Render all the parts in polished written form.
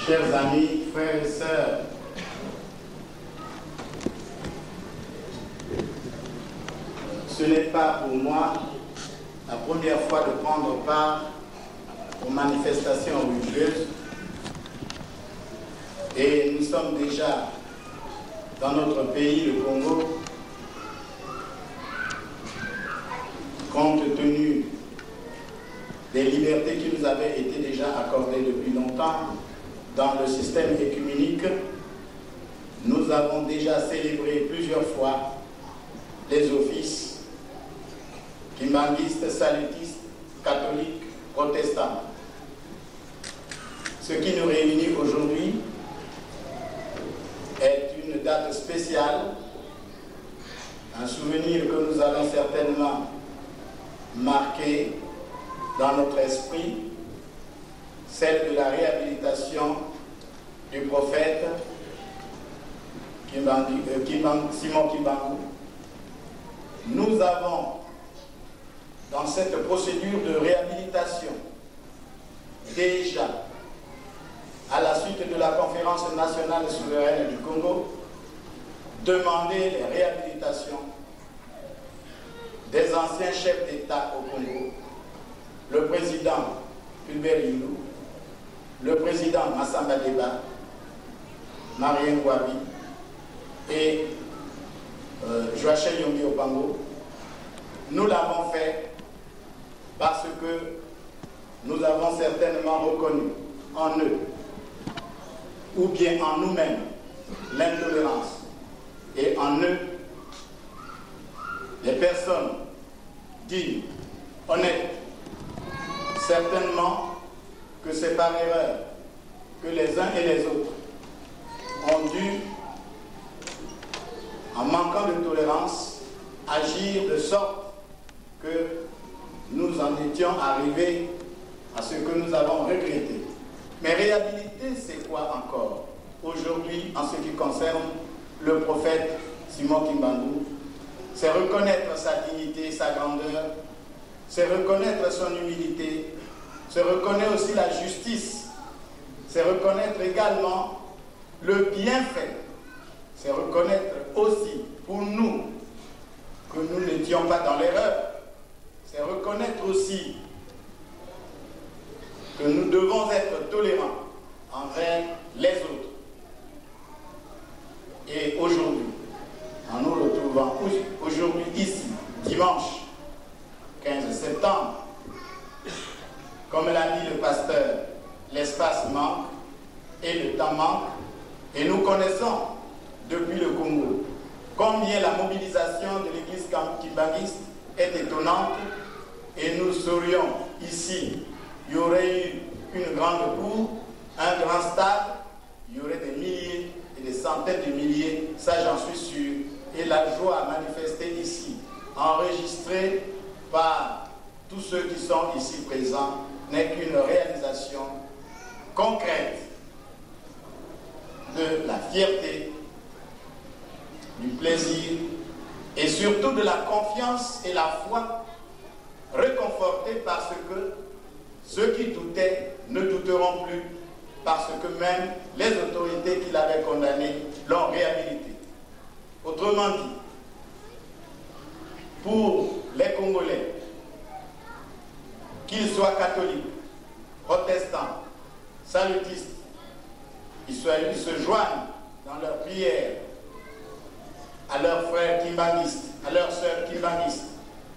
Chers amis, frères et sœurs, ce n'est pas pour moi la première fois de prendre part aux manifestations religieuses et nous sommes déjà dans notre pays, le Congo, compte tenu des libertés qui nous avaient été déjà accordées depuis longtemps dans le système œcuménique. Nous avons déjà célébré plusieurs fois les offices kimbanguistes, salutistes, catholiques, protestants. Ce qui nous réunit aujourd'hui est une date spéciale, un souvenir que nous allons certainement marquer dans notre esprit, celle de la réhabilitation du prophète Simon Kimbangu. Nous avons, dans cette procédure de réhabilitation, déjà, à la suite de la conférence nationale souveraine du Congo, demandé les réhabilitations des anciens chefs d'État au Congo, le président Fulbert Yulu, le président Massamba Deba, Marien Gouabi et Joachim Yombi Opango. Nous l'avons fait parce que nous avons certainement reconnu en eux, ou bien en nous-mêmes, l'intolérance, et en eux, les personnes dignes, honnêtes. Certainement que c'est par erreur que les uns et les autres ont dû, en manquant de tolérance, agir de sorte que nous en étions arrivés à ce que nous avons regretté. Mais réhabiliter, c'est quoi encore? Aujourd'hui, en ce qui concerne le prophète Simon Kimbangu, c'est reconnaître sa dignité, sa grandeur, c'est reconnaître son humilité, c'est reconnaître aussi la justice, c'est reconnaître également le bienfait, c'est reconnaître aussi pour nous que nous n'étions pas dans l'erreur, c'est reconnaître aussi que nous devons être tolérants envers les autres. Et aujourd'hui, en nous retrouvant aujourd'hui ici, dimanche 15 septembre, comme l'a dit le pasteur, l'espace manque et le temps manque, et nous connaissons depuis le Congo combien la mobilisation de l'église kimbanguiste est étonnante, et nous saurions ici, il y aurait eu une grande cour, un grand stade, il y aurait des milliers et des centaines de milliers, ça j'en suis sûr, et la joie manifestée ici, enregistrée par tous ceux qui sont ici présents, n'est qu'une réalisation concrète de la fierté, du plaisir et surtout de la confiance et la foi réconfortée parce que ceux qui doutaient ne douteront plus parce que même les autorités qui l'avaient condamné l'ont réhabilité. Autrement dit, pour les Congolais, qu'ils soient catholiques, protestants, salutistes, ils se joignent dans leur prière à leurs frères kimbanguistes, à leurs sœurs kimbanguistes.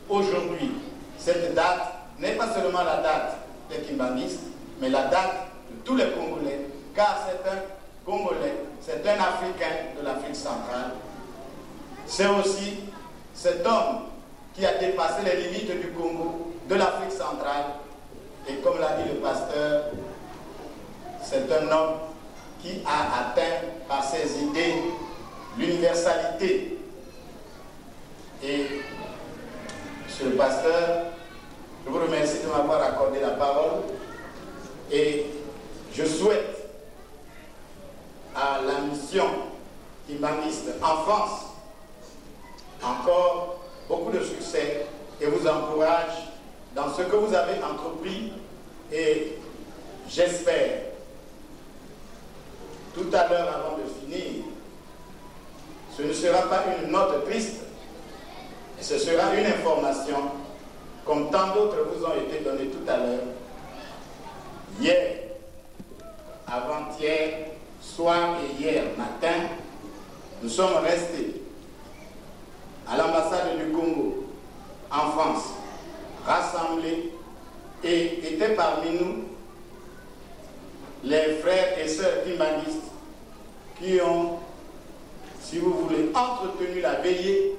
Aujourd'hui, cette date n'est pas seulement la date des kimbanguistes, mais la date de tous les Congolais, car c'est un Congolais, c'est un Africain de l'Afrique centrale. C'est aussi cet homme qui a dépassé les limites du Congo, de l'Afrique centrale, et comme l'a dit le pasteur, c'est un homme qui a atteint par ses idées l'universalité. Et, monsieur le pasteur, je vous remercie de m'avoir accordé la parole et je souhaite à la mission kimbanguiste en France encore beaucoup de succès et vous encourage dans ce que vous avez entrepris et j'espère pas une note triste, et ce sera une information, comme tant d'autres vous ont été données tout à l'heure. Hier, avant-hier, soir et hier matin, nous sommes restés à l'ambassade du Congo, en France, rassemblés, et étaient parmi nous les frères et sœurs kimbanguistes qui ont, si vous voulez, entretenu la veillée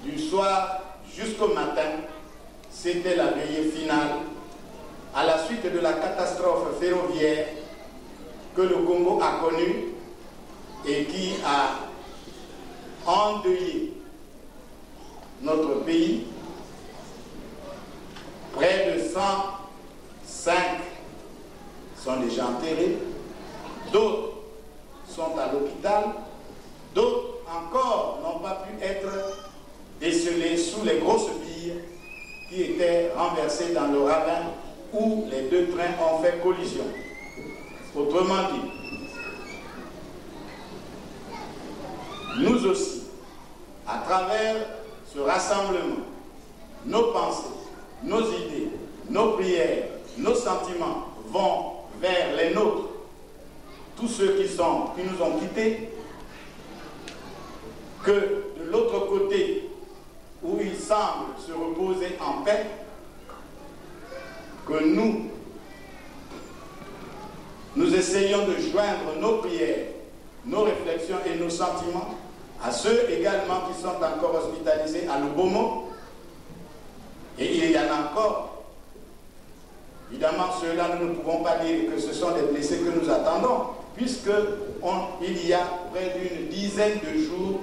du soir jusqu'au matin. C'était la veillée finale à la suite de la catastrophe ferroviaire que le Congo a connue et qui a endeuillé notre pays. Près de 105 sont déjà enterrés, d'autres sont à l'hôpital, d'autres encore n'ont pas pu être décelés sous les grosses billes qui étaient renversées dans le ravin où les deux trains ont fait collision. Autrement dit, nous aussi, à travers ce rassemblement, nos pensées, nos idées, nos prières, nos sentiments vont vers les nôtres, tous ceux qui nous ont quittés, que de l'autre côté, où ils semblent se reposer en paix, que nous essayons de joindre nos prières, nos réflexions et nos sentiments à ceux également qui sont encore hospitalisés à Lubomo. Et il y en a encore. Évidemment, ceux-là, nous ne pouvons pas dire que ce sont des blessés que nous attendons, puisqu'il y a près d'une dizaine de jours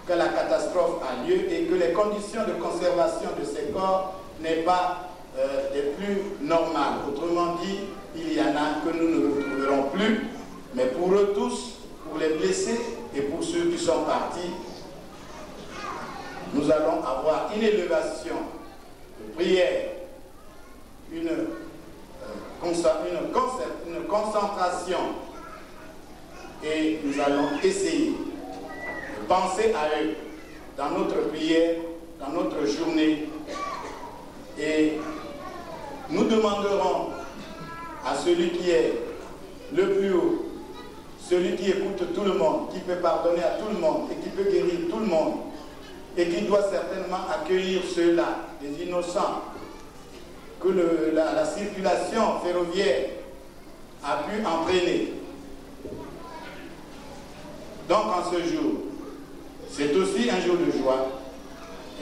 que la catastrophe a lieu et que les conditions de conservation de ces corps n'est pas des plus normales. Autrement dit, il y en a que nous ne retrouverons plus, mais pour eux tous, pour les blessés et pour ceux qui sont partis, nous allons avoir une élévation de prière, une concentration, et nous allons essayer de penser à eux dans notre prière, dans notre journée, et nous demanderons à celui qui est le plus haut, celui qui écoute tout le monde, qui peut pardonner à tout le monde et qui peut guérir tout le monde, et qui doit certainement accueillir ceux-là, les innocents, que la circulation ferroviaire a pu entraîner. Donc en ce jour, c'est aussi un jour de joie,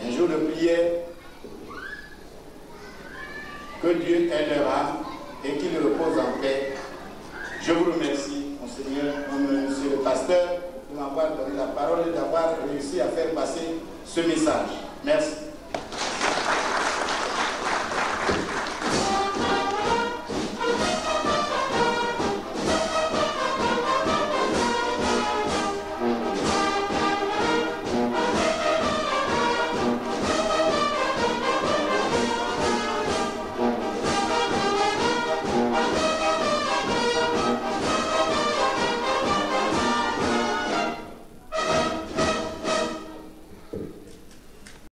un jour de prière, que Dieu aide leur âme et qu'il repose en paix. Je vous remercie, Monseigneur, Monsieur le pasteur, de m'avoir donné la parole et d'avoir réussi à faire passer ce message. Merci.